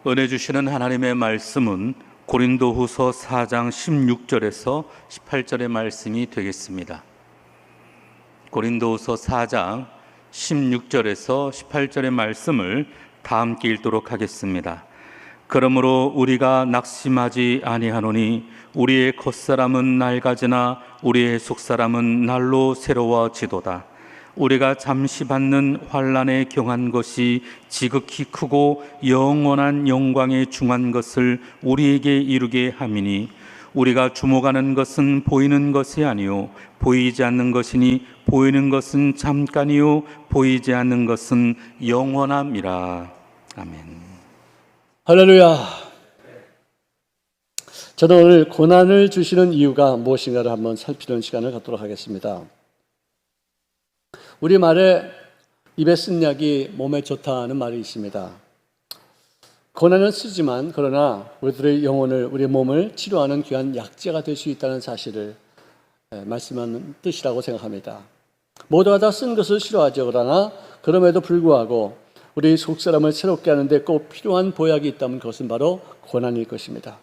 은혜 주시는 하나님의 말씀은 고린도후서 4장 16절에서 18절의 말씀이 되겠습니다. 고린도후서 4장 16절에서 18절의 말씀을 다 함께 읽도록 하겠습니다. 그러므로 우리가 낙심하지 아니하노니 우리의 겉사람은 낡아지나 우리의 속사람은 날로 새로워지도다. 우리가 잠시 받는 환난에 경한 것이 지극히 크고 영원한 영광에 중한 것을 우리에게 이루게 함이니 우리가 주목하는 것은 보이는 것이 아니요 보이지 않는 것이니 보이는 것은 잠깐이요 보이지 않는 것은 영원함이라. 아멘. 할렐루야. 저도 오늘 고난을 주시는 이유가 무엇인가를 한번 살피는 시간을 갖도록 하겠습니다. 우리말에 입에 쓴 약이 몸에 좋다는 말이 있습니다. 고난은 쓰지만 그러나 우리들의 영혼을, 우리의 몸을 치료하는 귀한 약재가 될 수 있다는 사실을 말씀하는 뜻이라고 생각합니다. 모두가 다 쓴 것을 싫어하죠. 그러나 그럼에도 불구하고 우리 속사람을 새롭게 하는데 꼭 필요한 보약이 있다면 그것은 바로 고난일 것입니다.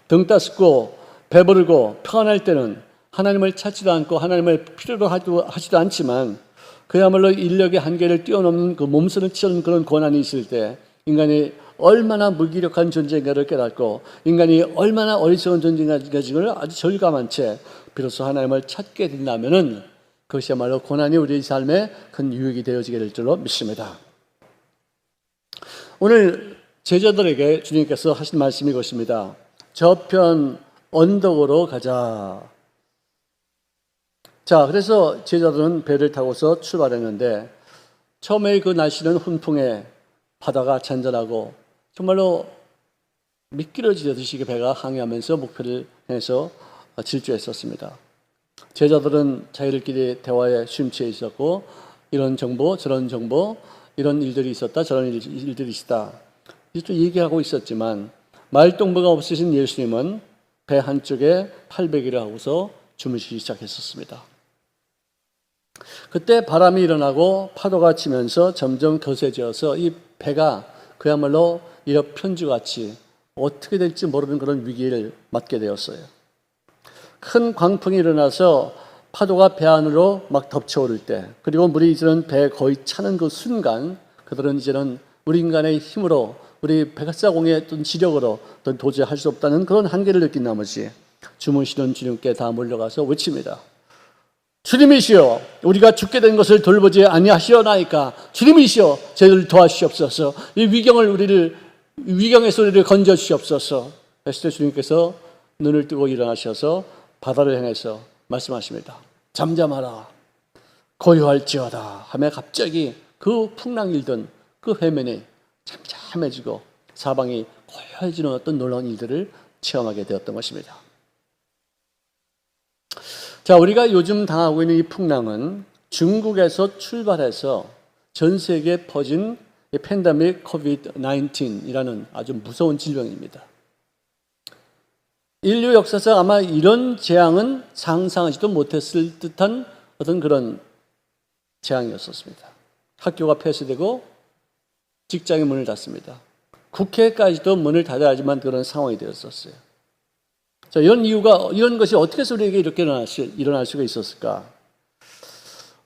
등 따숩고 배부르고 평안할 때는 하나님을 찾지도 않고 하나님을 필요로 하지도 않지만 그야말로 인력의 한계를 뛰어넘는 그 몸서는 치는 그런 고난이 있을 때 인간이 얼마나 무기력한 존재인가를 깨닫고 인간이 얼마나 어리석은 존재인가를 아주 절감한 채 비로소 하나님을 찾게 된다면은 그것이야말로 고난이 우리 삶에 큰 유익이 되어지게 될 줄로 믿습니다. 오늘 제자들에게 주님께서 하신 말씀이 이것입니다. 저편 언덕으로 가자. 자, 그래서 제자들은 배를 타고서 출발했는데 처음에 그 날씨는 훈풍에 바다가 잔잔하고 정말로 미끄러지듯이 배가 항해하면서 목표를 향해서 질주했었습니다. 제자들은 자기들끼리 대화에 심취해 있었고 이런 정보, 저런 정보, 이런 일들이 있었다, 저런 일들이 있었다 또 얘기하고 있었지만 말동무가 없으신 예수님은 배 한쪽에 팔베개를 하고서 주무시기 시작했었습니다. 그때 바람이 일어나고 파도가 치면서 점점 거세져서 이 배가 그야말로 일어편주같이 어떻게 될지 모르는 그런 위기를 맞게 되었어요. 큰 광풍이 일어나서 파도가 배 안으로 막 덮쳐오를 때 그리고 물이 이제는 배에 거의 차는 그 순간 그들은 이제는 우리 인간의 힘으로 우리 백사공의 어떤 지력으로 도저히 할 수 없다는 그런 한계를 느낀 나머지 주무시는 주님께 다 몰려가서 외칩니다. 주님이시여, 우리가 죽게 된 것을 돌보지 아니하시오나이까. 주님이시여, 저희를 도와주시옵소서. 이 위경에서 우리를 건져 주시옵소서. 했을 때 주님께서 눈을 뜨고 일어나셔서 바다를 향해서 말씀하십니다. 잠잠하라, 고요할지어다 하며 갑자기 그 풍랑 일던 그 해면이 잠잠해지고 사방이 고요해지는 어떤 놀라운 일들을 체험하게 되었던 것입니다. 자, 우리가 요즘 당하고 있는 이 풍랑은 중국에서 출발해서 전 세계에 퍼진 팬데믹 COVID-19이라는 아주 무서운 질병입니다. 인류 역사상 아마 이런 재앙은 상상하지도 못했을 듯한 어떤 그런 재앙이었었습니다. 학교가 폐쇄되고 직장의 문을 닫습니다. 국회까지도 문을 닫아야 하지만 그런 상황이 되었었어요. 자, 이런 것이 어떻게 해서 우리에게 이렇게 일어날 수가 있었을까?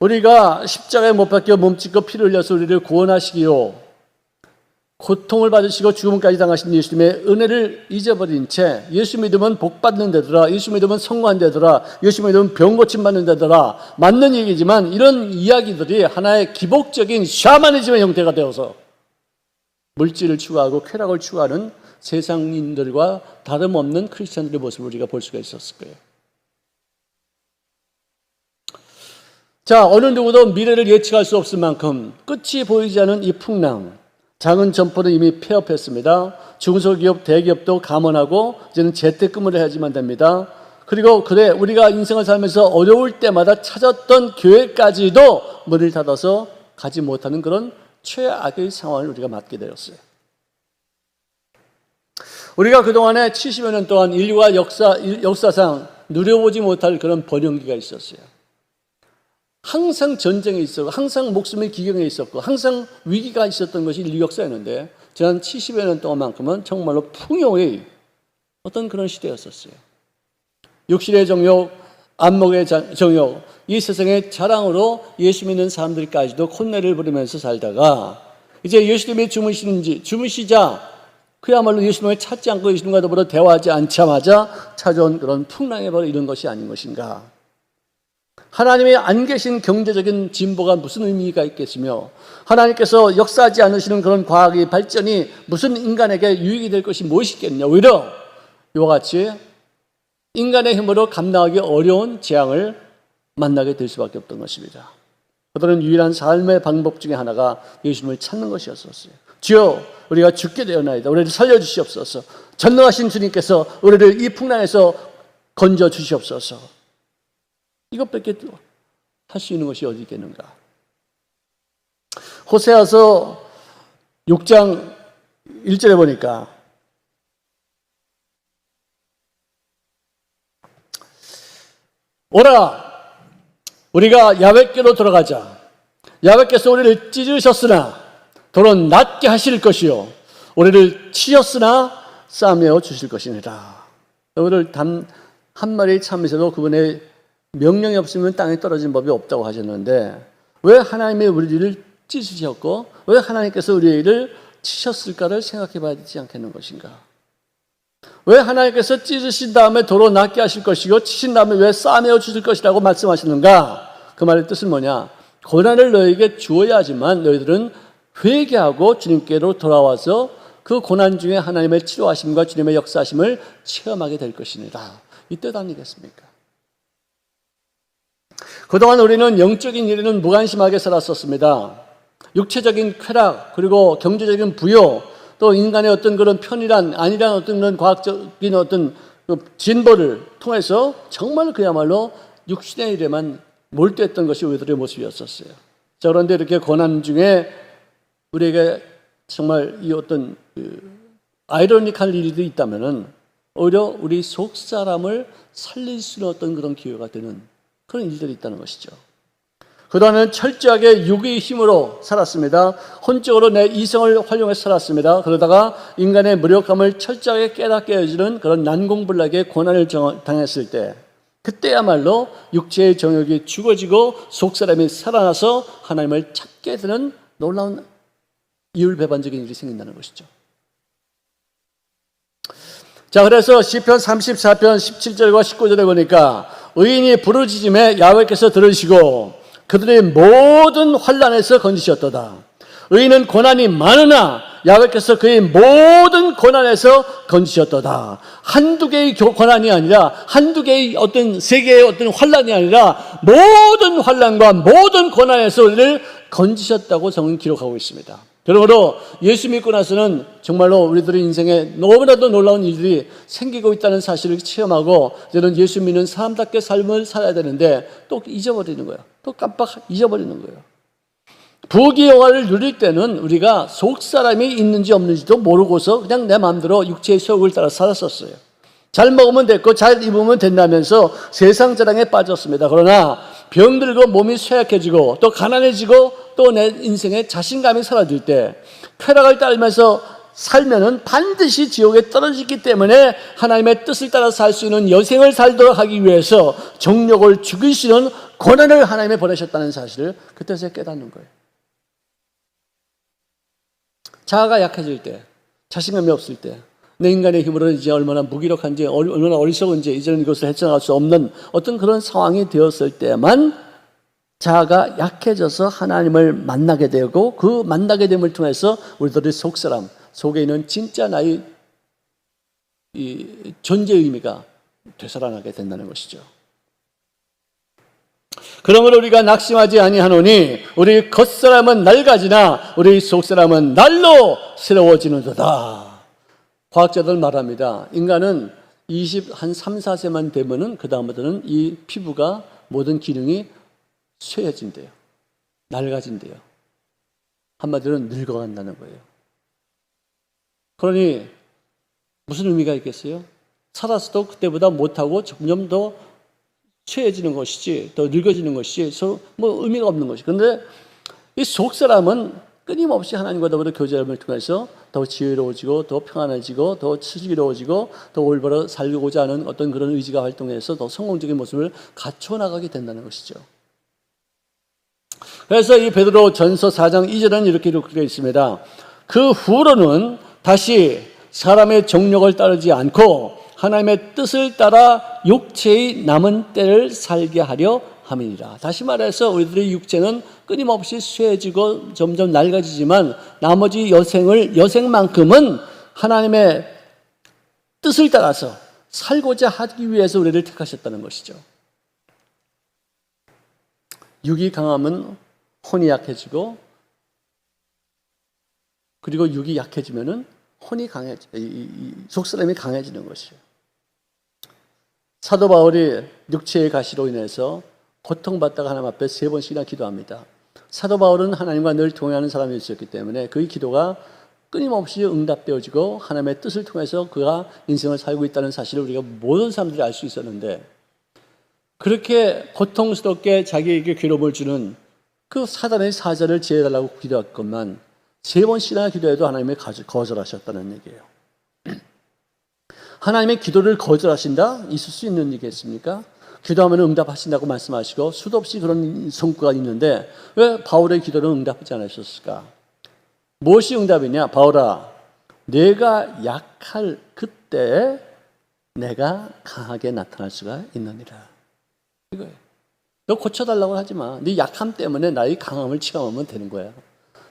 우리가 십자가에 못 박혀 몸짓고 피를 흘려서 우리를 구원하시기요, 고통을 받으시고 죽음까지 당하신 예수님의 은혜를 잊어버린 채 예수 믿으면 복 받는 데더라, 예수 믿으면 성공한 데더라, 예수 믿으면 병 고침 받는 데더라, 맞는 얘기지만 이런 이야기들이 하나의 기복적인 샤머니즘의 형태가 되어서 물질을 추구하고 쾌락을 추구하는 세상인들과 다름없는 크리스천들의 모습을 우리가 볼 수가 있었을 거예요. 자, 어느 누구도 미래를 예측할 수 없을 만큼 끝이 보이지 않은 이 풍랑, 작은 점포는 이미 폐업했습니다. 중소기업, 대기업도 감원하고 이제는 재택근무를 해야지만 됩니다. 그리고 우리가 인생을 살면서 어려울 때마다 찾았던 교회까지도 문을 닫아서 가지 못하는 그런 최악의 상황을 우리가 맞게 되었어요. 우리가 그동안에 70여 년 동안 인류가 역사상 누려보지 못할 그런 번영기가 있었어요. 항상 전쟁에 있었고 항상 목숨의 기경에 있었고 항상 위기가 있었던 것이 인류 역사였는데 지난 70여 년 동안만큼은 정말로 풍요의 어떤 그런 시대였었어요. 육신의 정욕, 안목의 정욕, 이 세상의 자랑으로 예수 믿는 사람들까지도 콧내를 부리면서 살다가 이제 예수님이 주무시자 그야말로 예수님을 찾지 않고 예수님과 더불어 대화하지 않자마자 찾아온 그런 풍랑에 바로 이런 것이 아닌 것인가. 하나님이 안 계신 경제적인 진보가 무슨 의미가 있겠으며 하나님께서 역사하지 않으시는 그런 과학의 발전이 무슨 인간에게 유익이 될 것이 무엇이 있겠느냐. 오히려 이와 같이 인간의 힘으로 감당하기 어려운 재앙을 만나게 될 수밖에 없던 것입니다. 그들은 유일한 삶의 방법 중에 하나가 예수님을 찾는 것이었었어요. 주여 우리가 죽게 되었나이다. 우리를 살려주시옵소서. 전능하신 주님께서 우리를 이 풍랑에서 건져 주시옵소서. 이것밖에 할 수 있는 것이 어디 있겠는가. 호세아서 6장 1절에 보니까 오라 우리가 야훼께로 들어가자. 야훼께서 우리를 찢으셨으나 도로 낫게 하실 것이요 우리를 치셨으나 싸매어 주실 것이니라. 오늘 단 한 마리 참으셔도 그분의 명령이 없으면 땅에 떨어진 법이 없다고 하셨는데 왜 하나님이 우리를 찢으셨고 왜 하나님께서 우리를 치셨을까를 생각해 봐야 되지 않겠는 것인가. 왜 하나님께서 찢으신 다음에 도로 낫게 하실 것이고 치신 다음에 왜 싸매어 주실 것이라고 말씀하시는가. 그 말의 뜻은 뭐냐. 고난을 너에게 주어야 하지만 너희들은 회개하고 주님께로 돌아와서 그 고난 중에 하나님의 치료하심과 주님의 역사하심을 체험하게 될 것입니다. 이 뜻 아니겠습니까? 그동안 우리는 영적인 일에는 무관심하게 살았었습니다. 육체적인 쾌락 그리고 경제적인 부요 또 인간의 어떤 그런 편이란 아니란 어떤 그런 과학적인 어떤 진보를 통해서 정말 그야말로 육신의 일에만 몰두했던 것이 우리들의 모습이었었어요. 자, 그런데 이렇게 고난 중에 우리에게 정말 이 어떤 아이러니컬 일이 있다면은 오히려 우리 속 사람을 살릴 수 있는 어떤 그런 기회가 되는 그런 일들이 있다는 것이죠. 그동안은 철저하게 육의 힘으로 살았습니다. 혼적으로 내 이성을 활용해서 살았습니다. 그러다가 인간의 무력감을 철저하게 깨닫게 해주는 그런 난공불락의 고난을 당했을 때 그때야말로 육체의 정욕이 죽어지고 속사람이 살아나서 하나님을 찾게 되는 놀라운 이율배반적인 일이 생긴다는 것이죠. 자, 그래서 시편 34편 17절과 19절에 보니까 의인이 부르짖음에 야훼께서 들으시고 그들의 모든 환난에서 건지셨도다. 의인은 고난이 많으나 야훼께서 그의 모든 고난에서 건지셨도다. 한두 개의 고난이 아니라 한두 개의 어떤 세계의 어떤 환난이 아니라 모든 환난과 모든 고난에서 우리를 건지셨다고 성은 기록하고 있습니다. 그러므로 예수 믿고 나서는 정말로 우리들의 인생에 너무나도 놀라운 일들이 생기고 있다는 사실을 체험하고 이제는 예수 믿는 사람답게 삶을 살아야 되는데 또 잊어버리는 거예요. 또 깜빡 잊어버리는 거예요. 부귀 영화를 누릴 때는 우리가 속 사람이 있는지 없는지도 모르고서 그냥 내 마음대로 육체의 소욕을 따라 살았었어요. 잘 먹으면 됐고 잘 입으면 된다면서 세상 자랑에 빠졌습니다. 그러나 병들고 몸이 쇠약해지고 또 가난해지고 또 내 인생에 자신감이 사라질 때 쾌락을 따르면서 살면은 반드시 지옥에 떨어지기 때문에 하나님의 뜻을 따라 살 수 있는 여생을 살도록 하기 위해서 정욕을 죽이시는 고난을 하나님이 보내셨다는 사실을 그때서 깨닫는 거예요. 자아가 약해질 때, 자신감이 없을 때, 내 인간의 힘으로 이제 얼마나 무기력한지, 얼마나 어리석은지 이제는 이것을 헤쳐나갈 수 없는 어떤 그런 상황이 되었을 때만 자아가 약해져서 하나님을 만나게 되고 그 만나게 됨을 통해서 우리들의 속사람, 속에 있는 진짜 나의 이 존재의 의미가 되살아나게 된다는 것이죠. 그러므로 우리가 낙심하지 아니하노니 우리 겉사람은 낡아지나 우리 속사람은 날로 새로워지는도다. 과학자들은 말합니다. 인간은 한 3, 4세만 되면은 그 다음부터는 이 피부가 모든 기능이 쇠해진대요. 낡아진대요. 한마디로 늙어간다는 거예요. 그러니 무슨 의미가 있겠어요? 살았어도 그때보다 못하고 점점 더 쇠해지는 것이지, 더 늙어지는 것이지, 뭐 의미가 없는 것이. 그런데 이 속사람은 끊임없이 하나님과 더불어 교제함을 통해서 더 지혜로워지고, 더 평안해지고, 더 슬기로워지고, 더 올바로 살고자 하는 어떤 그런 의지가 활동해서 더 성공적인 모습을 갖춰 나가게 된다는 것이죠. 그래서 이 베드로 전서 4장 2절은 이렇게 기록되어 있습니다. 그 후로는 다시 사람의 정욕을 따르지 않고 하나님의 뜻을 따라 육체의 남은 때를 살게 하려 함이니라. 다시 말해서 우리들의 육체는 끊임없이 쇠해지고 점점 낡아지지만 나머지 여생만큼은 하나님의 뜻을 따라서 살고자 하기 위해서 우리를 택하셨다는 것이죠. 육이 강하면 혼이 약해지고, 그리고 육이 약해지면은 혼이 속사람이 강해지는 것이에요. 사도 바울이 육체의 가시로 인해서 고통받다가 하나님 앞에 3번씩이나 기도합니다. 사도 바울은 하나님과 늘 동행하는 사람이었기 때문에 그의 기도가 끊임없이 응답되어지고 하나님의 뜻을 통해서 그가 인생을 살고 있다는 사실을 우리가 모든 사람들이 알 수 있었는데, 그렇게 고통스럽게 자기에게 괴로움을 주는 그 사단의 사자를 제해달라고 기도했건만 3번씩이나 기도해도 하나님이 거절하셨다는 얘기예요. 하나님의 기도를 거절하신다? 있을 수 있는 얘기겠습니까? 기도하면 응답하신다고 말씀하시고 수도 없이 그런 성과가 있는데 왜 바울의 기도는 응답하지 않으셨을까? 무엇이 응답이냐? 바울아, 내가 약할 그때 내가 강하게 나타날 수가 있느니라. 이거예요. 너 고쳐달라고 하지 마. 네 약함 때문에 나의 강함을 체험하면 되는 거야.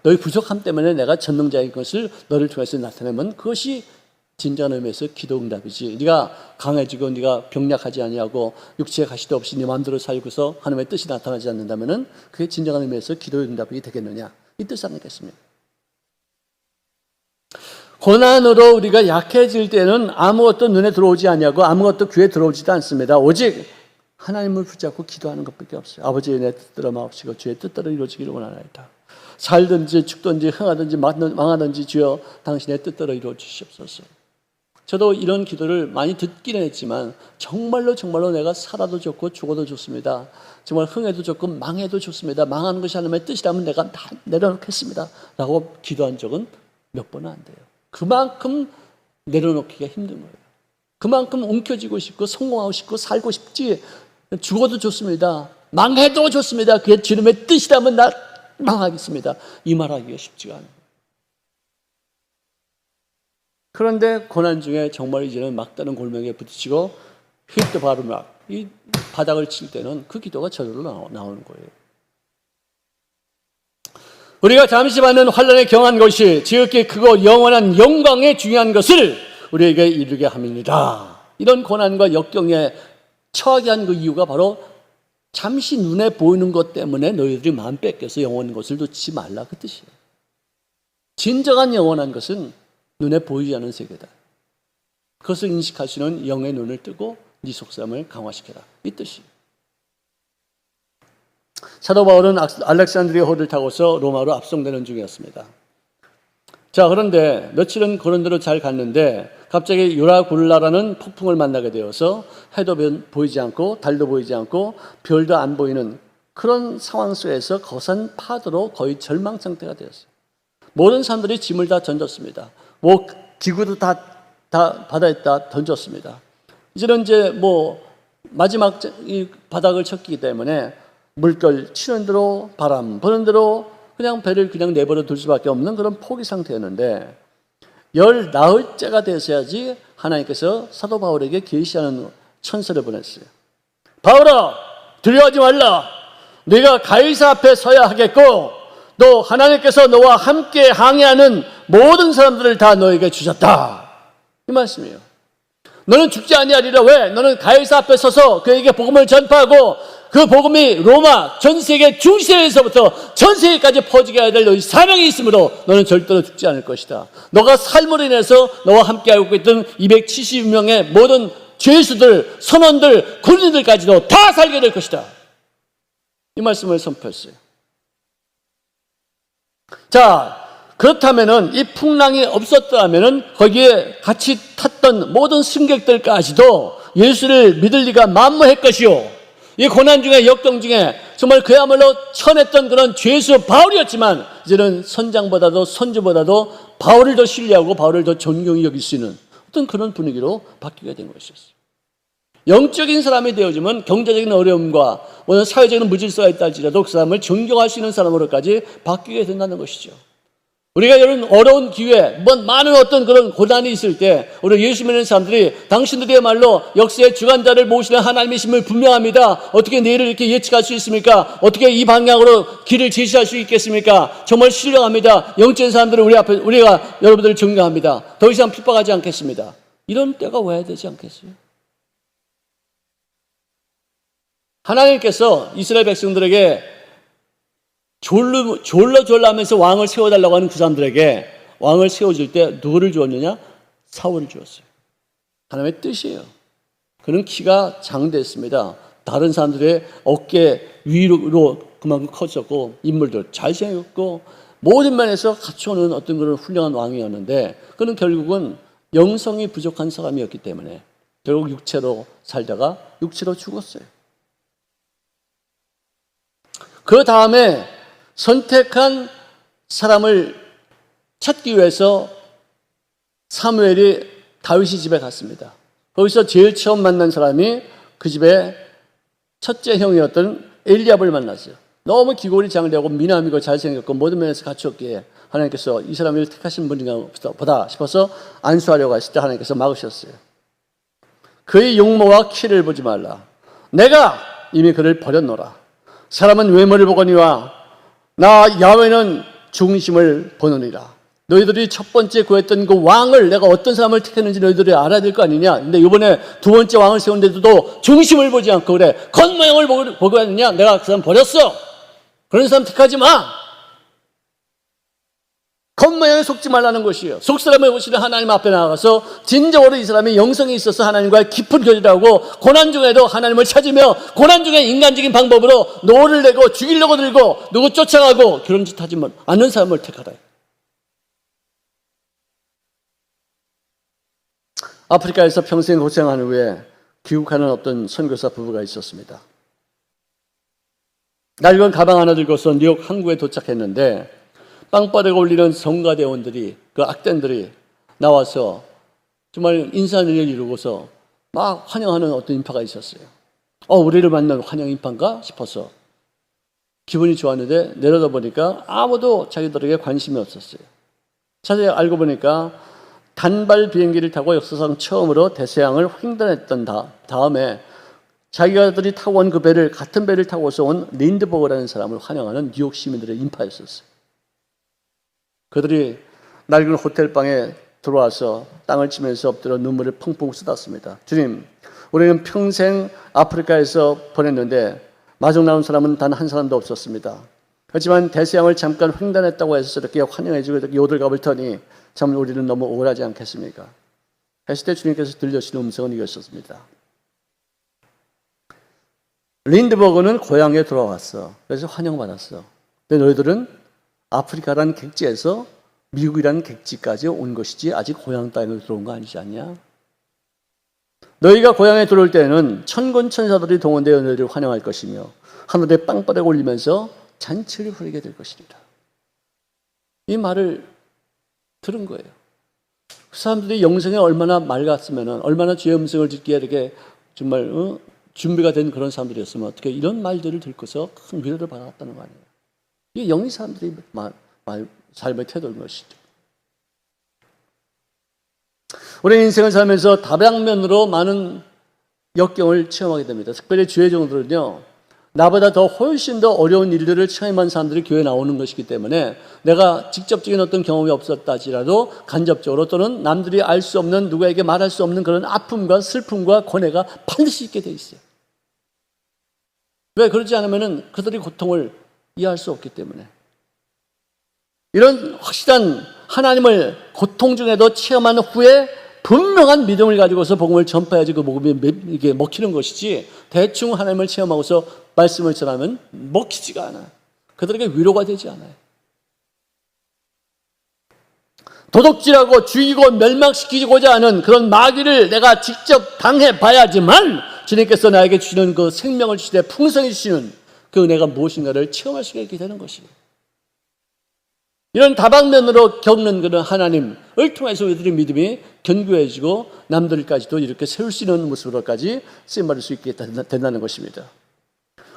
너의 부족함 때문에 내가 전능자인 것을 너를 통해서 나타내면 그것이 진정한 의미에서 기도 응답이지. 네가 강해지고 네가 병약하지 아니하고 육체의 가시도 없이 네 마음대로 살고서 하나님의 뜻이 나타나지 않는다면은 그게 진정한 의미에서 기도 응답이 되겠느냐? 이 뜻 아니겠습니까? 고난으로 우리가 약해질 때는 아무것도 눈에 들어오지 않냐고 아무것도 귀에 들어오지도 않습니다. 오직 하나님을 붙잡고 기도하는 것밖에 없어요. 아버지의 내 뜻대로 마옵시고 주의 뜻대로 이루어지기를 원하나이다. 살든지 죽든지 흥하든지 망하든지 주여 당신의 뜻대로 이루어 주시옵소서. 저도 이런 기도를 많이 듣기는 했지만 정말로 내가 살아도 좋고 죽어도 좋습니다. 정말 흥해도 좋고 망해도 좋습니다. 망하는 것이 하나님의 뜻이라면 내가 다 내려놓겠습니다 라고 기도한 적은 몇 번은 안 돼요. 그만큼 내려놓기가 힘든 거예요. 그만큼 움켜쥐고 싶고 성공하고 싶고 살고 싶지, 죽어도 좋습니다, 망해도 좋습니다, 그게 주님의 뜻이라면 나 망하겠습니다, 이 말하기가 쉽지가 않아요. 그런데 고난 중에 정말 이제는 막다른 골명에 부딪히고 히트 바로 막 이 바닥을 칠 때는 그 기도가 저절로 나오는 거예요. 우리가 잠시 받는 환난에 경한 것이 지극히 크고 영원한 영광에 중요한 것을 우리에게 이루게 함이니라. 이런 고난과 역경에 처하게 한 그 이유가 바로 잠시 눈에 보이는 것 때문에 너희들이 마음 뺏겨서 영원한 것을 놓치지 말라, 그 뜻이에요. 진정한 영원한 것은 눈에 보이지 않는 세계다. 그것을 인식할 수 있는 영의 눈을 뜨고 네 속사람을 강화시켜라, 이 뜻이에요. 사도 바울은 알렉산드리아 호를 타고서 로마로 압송되는 중이었습니다. 자, 그런데 며칠은 그런 대로 잘 갔는데 갑자기 유라굴라라는 폭풍을 만나게 되어서 해도 보이지 않고 달도 보이지 않고 별도 안 보이는 그런 상황 속에서 거센 파도로 거의 절망 상태가 되었어요. 모든 사람들이 짐을 다 던졌습니다. 뭐 기구도 다 바다에 던졌습니다. 이제는 마지막 이 바닥을 쳤기 때문에 물결 치는 대로 바람 부는 대로 그냥 배를 그냥 내버려 둘 수밖에 없는 그런 포기 상태였는데, 열 나흘째가 되어야지 하나님께서 사도 바울에게 계시하는 천사를 보냈어요. 바울아, 두려워하지 말라. 네가 가이사 앞에 서야 하겠고 또 하나님께서 너와 함께 항해하는 모든 사람들을 다 너에게 주셨다, 이 말씀이에요. 너는 죽지 아니하리라. 왜? 너는 가이사 앞에 서서 그에게 복음을 전파하고 그 복음이 로마 전 세계 중세에서부터 전 세계까지 퍼지게 해야 될 너희 사명이 있으므로 너는 절대로 죽지 않을 것이다. 너가 삶으로 인해서 너와 함께하고 있던 270명의 모든 죄수들, 선원들, 군인들까지도 다 살게 될 것이다, 이 말씀을 선포했어요. 자, 그렇다면은 이 풍랑이 없었다면은 거기에 같이 탔던 모든 승객들까지도 예수를 믿을 리가 만무할 것이요, 이 고난 중에 역경 중에 정말 그야말로 천했던 그런 죄수 바울이었지만 이제는 선장보다도 선주보다도 바울을 더 신뢰하고 바울을 더 존경히 여길 수 있는 어떤 그런 분위기로 바뀌게 된 것이었어요. 영적인 사람이 되어지면 경제적인 어려움과 오늘 사회적인 무질서가 있다 할지라도 그 사람을 존경할 수 있는 사람으로까지 바뀌게 된다는 것이죠. 우리가 이런 어려운 기회, 많은 어떤 그런 고난이 있을 때 우리 예수 믿는 사람들이 당신들이야말로 역사의 주관자를 모시는 하나님이심을 분명합니다. 어떻게 내일을 이렇게 예측할 수 있습니까? 어떻게 이 방향으로 길을 제시할 수 있겠습니까? 정말 신령합니다. 영적인 사람들은 우리 앞에 우리가 여러분들을 존경합니다. 더 이상 핍박하지 않겠습니다. 이런 때가 와야 되지 않겠어요? 하나님께서 이스라엘 백성들에게 졸라하면서 왕을 세워달라고 하는 그 사람들에게 왕을 세워줄 때 누구를 주었느냐? 사울을 주었어요. 하나님의 뜻이에요. 그는 키가 장대했습니다. 다른 사람들의 어깨 위로 그만큼 커졌고 인물도 잘생겼고 모든 면에서 갖춰오는 어떤 그런 훌륭한 왕이었는데 그는 결국은 영성이 부족한 사람이었기 때문에 결국 육체로 살다가 육체로 죽었어요. 그 다음에 선택한 사람을 찾기 위해서 사무엘이 다윗의 집에 갔습니다. 거기서 제일 처음 만난 사람이 그 집의 첫째 형이었던 엘리압을 만났어요. 너무 기골이 장대하고 미남이고 잘생겼고 모든 면에서 갖추었기에 하나님께서 이 사람을 택하신 분인가 보다 싶어서 안수하려고 했을 때 하나님께서 막으셨어요. 그의 용모와 키를 보지 말라. 내가 이미 그를 버렸노라. 사람은 외모를 보거니와 나 야훼는 중심을 보느니라. 너희들이 첫 번째 구했던 그 왕을 내가 어떤 사람을 택했는지 너희들이 알아야 될 거 아니냐. 근데 이번에 두 번째 왕을 세운데도 중심을 보지 않고 그래 겉모양을 보고 했느냐. 내가 그 사람 버렸어. 그런 사람 택하지 마. 겉모양에 속지 말라는 것이에요. 속사람을 보시는 하나님 앞에 나가서 진정으로 이 사람이 영성이 있어서 하나님과의 깊은 교제를 하고 고난 중에도 하나님을 찾으며 고난 중에 인간적인 방법으로 노를 내고 죽이려고 들고 누구 쫓아가고 그런 짓 하지 않는 사람을 택하라. 아프리카에서 평생 고생한 후에 귀국하는 어떤 선교사 부부가 있었습니다. 낡은 가방 하나 들고서 뉴욕 항구에 도착했는데 빵빠레가 올리는 성가대원들이 그 악단들이 나와서 정말 인사를 이루고서 막 환영하는 어떤 인파가 있었어요. 우리를 만난 환영 인파인가 싶어서 기분이 좋았는데 내려다보니까 아무도 자기들에게 관심이 없었어요. 자세히 알고 보니까 단발 비행기를 타고 역사상 처음으로 대서양을 횡단했던 다음에 자기들이 타고 온 그 배를 같은 배를 타고서 온 린드버그라는 사람을 환영하는 뉴욕 시민들의 인파였었어요. 그들이 낡은 호텔방에 들어와서 땅을 치면서 엎드려 눈물을 펑펑 쏟았습니다. 주님, 우리는 평생 아프리카에서 보냈는데 마중 나온 사람은 단 한 사람도 없었습니다. 하지만 대서양을 잠깐 횡단했다고 해서 이렇게 환영해주고 이렇게 요들갑을 터니 참 우리는 너무 억울하지 않겠습니까? 했을 때 주님께서 들려주시는 음성은 이것이었습니다. 린드버그는 고향에 돌아왔어. 그래서 환영받았어. 근데 너희들은 아프리카라는 객지에서 미국이라는 객지까지 온 것이지 아직 고향 땅에 들어온 거 아니지 않냐? 너희가 고향에 들어올 때에는 천군 천사들이 동원되어 너희를 환영할 것이며 하늘에 빵빠레 올리면서 잔치를 부리게 될 것입니다. 이 말을 들은 거예요. 그 사람들이 영성에 얼마나 맑았으면 얼마나 주의 음성을 듣기에 이렇게 정말 준비가 된 그런 사람들이었으면 어떻게 이런 말들을 듣고서 큰 위로를 받았다는 거 아니에요. 이게 영의 사람들이 삶의 태도인 것이죠. 우리 인생을 살면서 다방면으로 많은 역경을 체험하게 됩니다. 특별히 주의 종들은요, 나보다 더 훨씬 더 어려운 일들을 체험한 사람들이 교회에 나오는 것이기 때문에 내가 직접적인 어떤 경험이 없었다 할지라도 간접적으로 또는 남들이 알 수 없는 누구에게 말할 수 없는 그런 아픔과 슬픔과 고뇌가 반드시 있게 돼 있어요. 왜 그러지 않으면 그들의 고통을 이해할 수 없기 때문에 이런 확실한 하나님을 고통 중에도 체험한 후에 분명한 믿음을 가지고서 복음을 전파해야지 그 복음이 이게 먹히는 것이지 대충 하나님을 체험하고서 말씀을 전하면 먹히지가 않아요. 그들에게 위로가 되지 않아요. 도둑질하고 죽이고 멸망시키고자 하는 그런 마귀를 내가 직접 당해봐야지만 주님께서 나에게 주시는 그 생명을 주시되 풍성히 주시는 그 은혜가 무엇인가를 체험할 수가 있게 되는 것이에요. 이런 다방면으로 겪는 그런 하나님을 통해서 우리들의 믿음이 견고해지고 남들까지도 이렇게 세울 수 있는 모습으로까지 쓰임받을 수 있게 된다는 것입니다.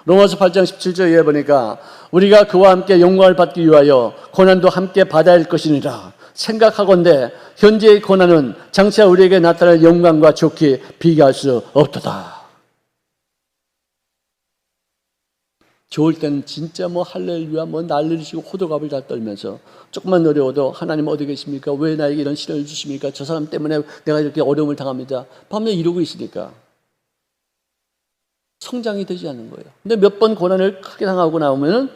로마서 8장 17절에 보니까 우리가 그와 함께 영광을 받기 위하여 고난도 함께 받아야 할 것이니라. 생각하건대 현재의 고난은 장차 우리에게 나타날 영광과 좋게 비교할 수 없도다. 좋을 때는 진짜 뭐 할렐루야 뭐 난리를 치고 호들갑을 다 떨면서 조금만 어려워도 하나님 어디 계십니까? 왜 나에게 이런 시련을 주십니까? 저 사람 때문에 내가 이렇게 어려움을 당합니다. 밤에 이러고 있으니까 성장이 되지 않는 거예요. 근데 몇 번 고난을 크게 당하고 나오면은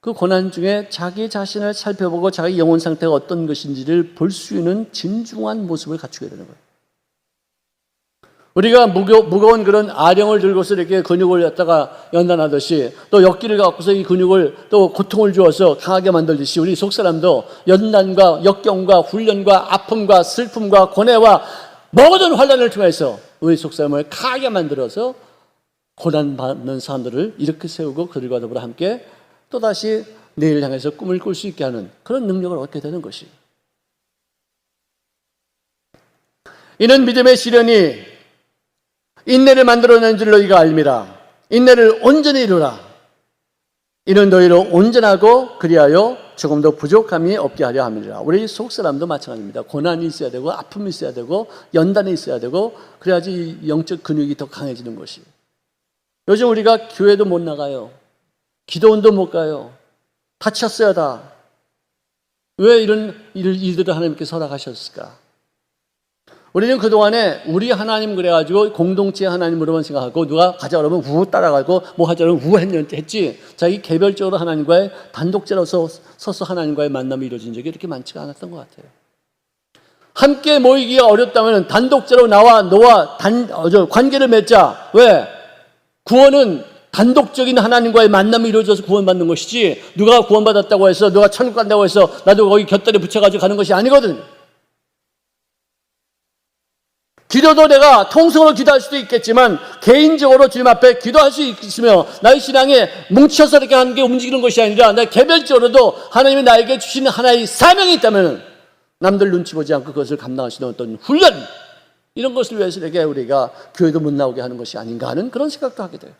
그 고난 중에 자기 자신을 살펴보고 자기 영혼 상태가 어떤 것인지를 볼 수 있는 진중한 모습을 갖추게 되는 거예요. 우리가 무거운 그런 아령을 들고서 이렇게 근육을 갖다가 연단하듯이 또 역기를 갖고서 이 근육을 또 고통을 주어서 강하게 만들듯이 우리 속사람도 연단과 역경과 훈련과 아픔과 슬픔과 고뇌와 모든 환난을 통해서 우리 속사람을 강하게 만들어서 고난받는 사람들을 이렇게 세우고 그들과 더불어 함께 또다시 내일 향해서 꿈을 꿀 수 있게 하는 그런 능력을 얻게 되는 것이. 이는 믿음의 시련이 인내를 만들어낸 줄 너희가 알미라. 인내를 온전히 이루라. 이는 너희로 온전하고 그리하여 조금 더 부족함이 없게 하려 함이라. 우리 속사람도 마찬가지입니다. 고난이 있어야 되고 아픔이 있어야 되고 연단이 있어야 되고 그래야지 영적 근육이 더 강해지는 것이. 요즘 우리가 교회도 못 나가요. 기도원도 못 가요. 다쳤어야 다. 왜 이런 일들을 하나님께서 허락하셨을까? 우리는 그동안에 우리 하나님 그래가지고 공동체 하나님으로만 생각하고 누가 가자 그러면 우 따라가고 뭐 하자 그러면 우 했지 자기 개별적으로 하나님과의 단독자로 서서 하나님과의 만남이 이루어진 적이 이렇게 많지가 않았던 것 같아요. 함께 모이기가 어렵다면 단독자로 나와 너와 관계를 맺자. 왜? 구원은 단독적인 하나님과의 만남이 이루어져서 구원받는 것이지 누가 구원받았다고 해서 누가 천국 간다고 해서 나도 거기 곁다리 붙여가지고 가는 것이 아니거든. 기도도 내가 통성으로 기도할 수도 있겠지만 개인적으로 주님 앞에 기도할 수 있으며 나의 신앙에 뭉쳐서 이렇게 하는 게 움직이는 것이 아니라 내 개별적으로도 하나님이 나에게 주시는 하나의 사명이 있다면 남들 눈치 보지 않고 그것을 감당할 수 있는 어떤 훈련 이런 것을 위해서 이렇게 우리가 교회도 못 나오게 하는 것이 아닌가 하는 그런 생각도 하게 돼요.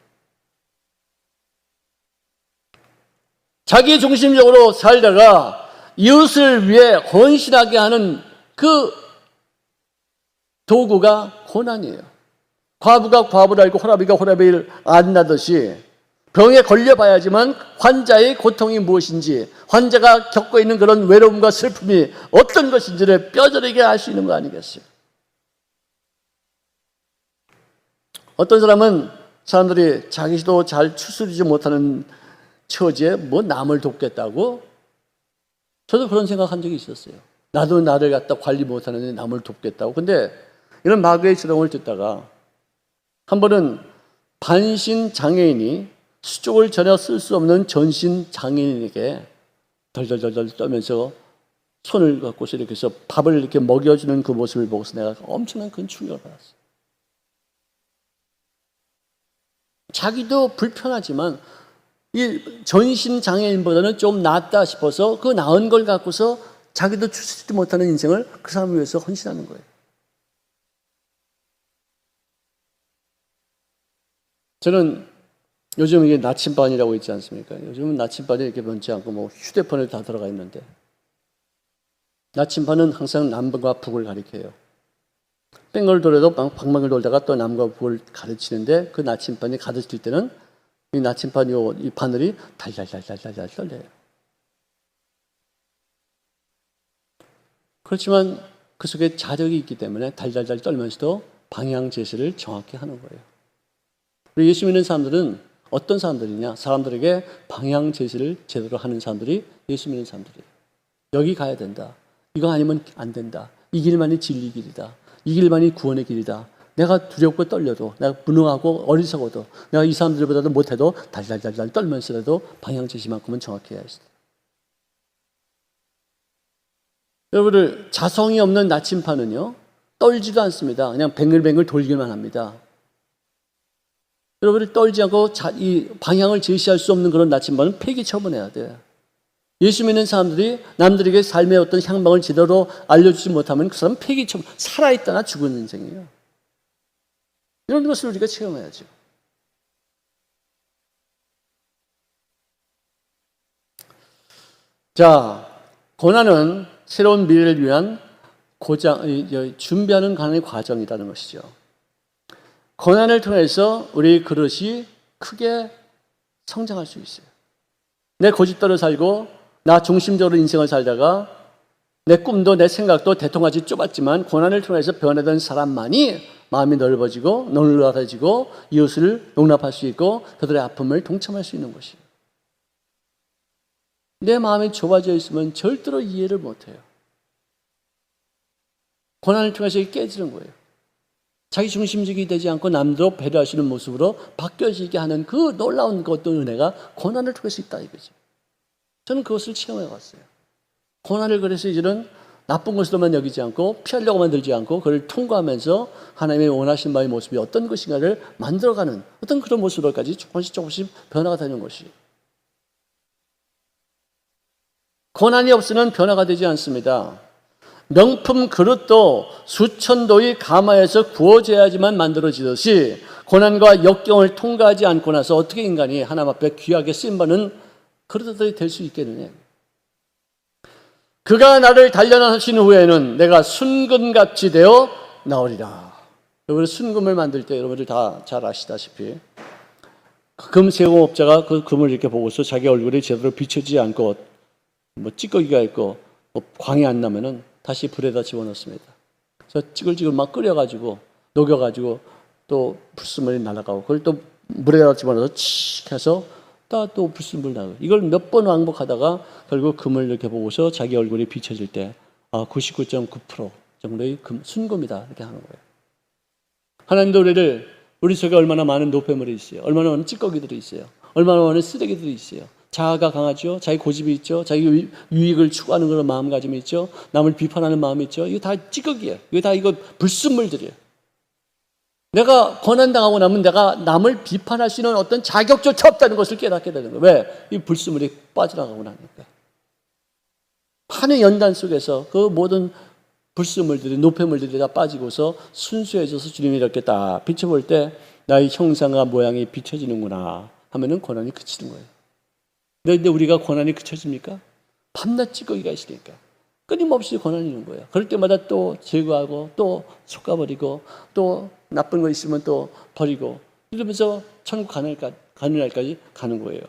자기 중심적으로 살다가 이웃을 위해 헌신하게 하는 그 도구가 고난이에요. 과부가 과부를 알고 호라비가 호라비를 안다듯이 병에 걸려봐야지만 환자의 고통이 무엇인지 환자가 겪고 있는 그런 외로움과 슬픔이 어떤 것인지를 뼈저리게 알 수 있는 거 아니겠어요? 어떤 사람들이 자기도 잘 추스리지 못하는 처지에 뭐 남을 돕겠다고 저도 그런 생각한 적이 있었어요. 나도 나를 갖다 관리 못하는데 남을 돕겠다고. 근데 이런 마귀의 지령을 듣다가 한 번은 반신 장애인이 수족을 전혀 쓸 수 없는 전신 장애인에게 덜덜덜덜 떨면서 손을 갖고서 이렇게 해서 밥을 이렇게 먹여주는 그 모습을 보고서 내가 엄청난 큰 충격을 받았어요. 자기도 불편하지만 이 전신 장애인보다는 좀 낫다 싶어서 그 나은 걸 갖고서 자기도 추스리지 못하는 인생을 그 사람을 위해서 헌신하는 거예요. 저는 요즘 이게 나침반이라고 있지 않습니까? 요즘은 나침반이 이렇게 변치 않고 뭐 휴대폰에 다 들어가 있는데 나침반은 항상 남과 북을 가리켜요. 뺑을 돌아도 방망이를 돌다가 또 남과 북을 가르치는데 그 나침반이 가르칠 때는 이 나침반 이 바늘이 달달달달달달 떨려요. 그렇지만 그 속에 자력이 있기 때문에 달달달 떨면서도 방향 제시를 정확히 하는 거예요. 우리 예수 믿는 사람들은 어떤 사람들이냐? 사람들에게 방향 제시를 제대로 하는 사람들이 예수 믿는 사람들이에요. 여기 가야 된다. 이거 아니면 안 된다. 이 길만이 진리 길이다. 이 길만이 구원의 길이다. 내가 두렵고 떨려도 내가 무능하고 어리석어도 내가 이 사람들보다도 못해도 달달달달 떨면서라도 방향 제시만큼은 정확히 해야 했어요. 여러분들 자성이 없는 나침반은요 떨지도 않습니다. 그냥 뱅글뱅글 돌기만 합니다. 여러분들 떨지 않고 이 방향을 제시할 수 없는 그런 나침반은 폐기 처분해야 돼. 예수 믿는 사람들이 남들에게 삶의 어떤 향방을 제대로 알려주지 못하면 그 사람은 폐기 처분, 살아있다나 죽은 인생이에요. 이런 것을 우리가 체험해야죠. 자, 고난은 새로운 미래를 위한 준비하는 하나의 과정이라는 것이죠. 고난을 통해서 우리 그릇이 크게 성장할 수 있어요. 내 고집대로 살고 나 중심적으로 인생을 살다가 내 꿈도 내 생각도 대통하지 좁았지만 고난을 통해서 변화된 사람만이 마음이 넓어지고 널널해지고 이웃을 용납할 수 있고 그들의 아픔을 동참할 수 있는 것이에요. 내 마음이 좁아져 있으면 절대로 이해를 못해요. 고난을 통해서 깨지는 거예요. 자기 중심적이 되지 않고 남도 배려하시는 모습으로 바뀌어지게 하는 그 놀라운 어떤 은혜가 고난을 통해서 있다 이거죠. 저는 그것을 체험해 봤어요. 고난을 그래서 이제는 나쁜 것으로만 여기지 않고 피하려고 만들지 않고 그걸 통과하면서 하나님의 원하신 바의 모습이 어떤 것인가를 만들어가는 어떤 그런 모습으로까지 조금씩 변화가 되는 것이에요. 고난이 없으면 변화가 되지 않습니다. 명품 그릇도 수천 도의 가마에서 구워져야지만 만들어지듯이 고난과 역경을 통과하지 않고 나서 어떻게 인간이 하나님 앞에 귀하게 쓰임받는 그릇들이 될 수 있겠느냐. 그가 나를 단련하신 후에는 내가 순금같이 되어 나오리라. 여러분 순금을 만들 때 여러분들 다 잘 아시다시피 금 제공업자가 그 금을 이렇게 보고서 자기 얼굴이 제대로 비춰지지 않고 뭐 찌꺼기가 있고 뭐 광이 안 나면은 다시 불에다 집어넣습니다. 그래서 찌글찌글 막 끓여가지고 녹여가지고 또 불순물이 날아가고 그걸 또 물에다 집어넣어서 칙 해서 또 불순물 나고 이걸 몇 번 왕복하다가 결국 금을 이렇게 보고서 자기 얼굴이 비춰질 때 99.9% 정도의 순금이다 이렇게 하는 거예요. 하나님도 우리 속에 얼마나 많은 노폐물이 있어요. 얼마나 많은 찌꺼기들이 있어요. 얼마나 많은 쓰레기들이 있어요. 자아가 강하죠. 자기 고집이 있죠. 자기 유익을 추구하는 그런 마음가짐이 있죠. 남을 비판하는 마음이 있죠. 이거 다 찌꺼기예요. 이거 불순물들이에요. 내가 고난당하고 나면 내가 남을 비판할 수 있는 어떤 자격조차 없다는 것을 깨닫게 되는 거예요. 왜? 이 불순물이 빠져나가고 나니까. 한의 연단 속에서 그 모든 불순물들이 노폐물들이 다 빠지고서 순수해져서 주님이 이렇게 딱 비춰볼 때 나의 형상과 모양이 비춰지는구나 하면은 고난이 그치는 거예요. 근데 우리가 고난이 그쳐집니까? 밤낮 찌꺼기가 있으니까 끊임없이 고난이 있는 거예요. 그럴 때마다 또 제거하고 또 솎아버리고 또 나쁜 거 있으면 또 버리고 이러면서 천국 가는 날까지 가는 거예요.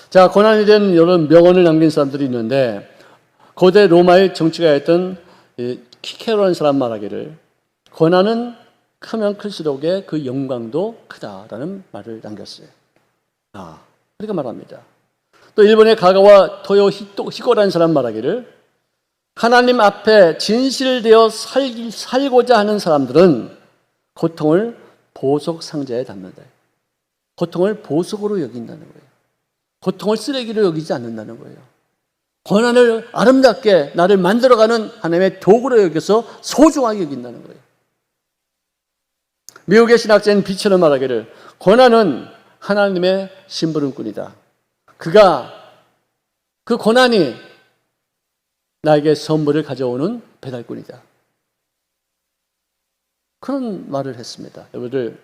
자, 고난에 대한 이런 명언을 남긴 사람들이 있는데 고대 로마의 정치가였던 키케로라는 사람 말하기를 고난은 크면 클수록의 그 영광도 크다라는 말을 남겼어요. 그렇게 말합니다. 또 일본의 가가와 토요 히고라는 사람 말하기를 하나님 앞에 진실되어 살고자 하는 사람들은 고통을 보석 상자에 담는다. 고통을 보석으로 여긴다는 거예요. 고통을 쓰레기로 여기지 않는다는 거예요. 고난을 아름답게 나를 만들어가는 하나님의 도구로 여겨서 소중하게 여긴다는 거예요. 미국의 신학자인 비처럼 말하기를 고난은 하나님의 심부름꾼이다. 그 고난이 나에게 선물을 가져오는 배달꾼이다. 그런 말을 했습니다. 여러분들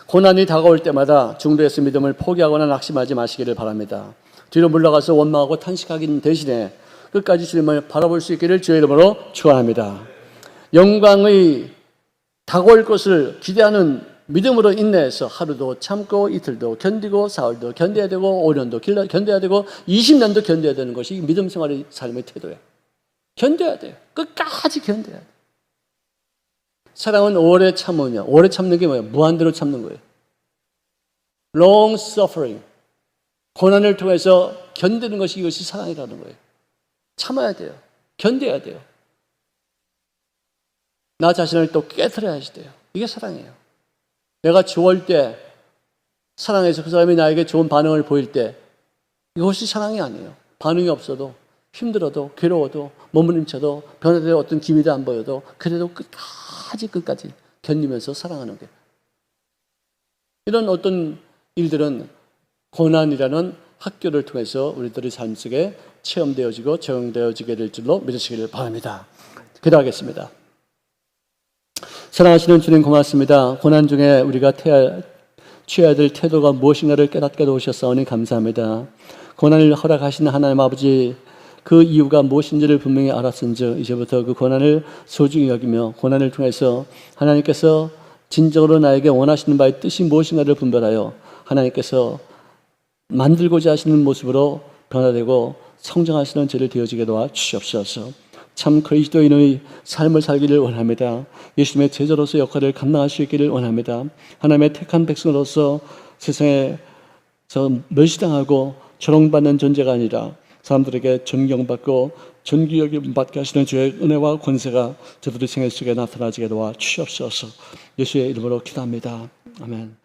고난이 다가올 때마다 중도에서 믿음을 포기하거나 낙심하지 마시기를 바랍니다. 뒤로 물러가서 원망하고 탄식하기는 대신에 끝까지 주님을 바라볼 수 있기를 주의 이름으로 축원합니다. 영광의 다가올 것을 기대하는 믿음으로 인내해서 하루도 참고 이틀도 견디고 사흘도 견뎌야 되고 5년도 견뎌야 되고 20년도 견뎌야 되는 것이 믿음 생활의 삶의 태도예요. 견뎌야 돼요. 끝까지 견뎌야 돼요. 사랑은 오래 참으며 오래 참는 게 뭐예요? 무한대로 참는 거예요. Long suffering. 고난을 통해서 견디는 것이 이것이 사랑이라는 거예요. 참아야 돼요. 견뎌야 돼요. 나 자신을 또 깨트려야 돼요. 이게 사랑이에요. 내가 좋을 때 사랑해서 그 사람이 나에게 좋은 반응을 보일 때 이것이 사랑이 아니에요. 반응이 없어도 힘들어도 괴로워도 머무림쳐도 변화되어 어떤 기미도 안 보여도 그래도 끝까지 견디면서 살아가는 게. 이런 어떤 일들은 고난이라는 학교를 통해서 우리들의 삶 속에 체험되어지고 적용되어지게 될 줄로 믿으시기를 바랍니다. 기도하겠습니다. 사랑하시는 주님 고맙습니다. 고난 중에 우리가 취해야 될 태도가 무엇인가를 깨닫게 도우셨사오니 감사합니다. 고난을 허락하신 하나님 아버지, 그 이유가 무엇인지를 분명히 알았은즉 이제부터 그 고난을 소중히 여기며 고난을 통해서 하나님께서 진정으로 나에게 원하시는 바의 뜻이 무엇인가를 분별하여 하나님께서 만들고자 하시는 모습으로 변화되고 성장하시는 죄를 되어지게 도와 주시옵소서. 참 그리스도인의 삶을 살기를 원합니다. 예수님의 제자로서 역할을 감당할 수 있기를 원합니다. 하나님의 택한 백성으로서 세상에 멸시당하고 조롱받는 존재가 아니라 사람들에게 존경받고 존귀 여김받게 하시는 주의 은혜와 권세가 저들의 생애 속에 나타나지게 도와 주시옵소서. 예수의 이름으로 기도합니다. 아멘.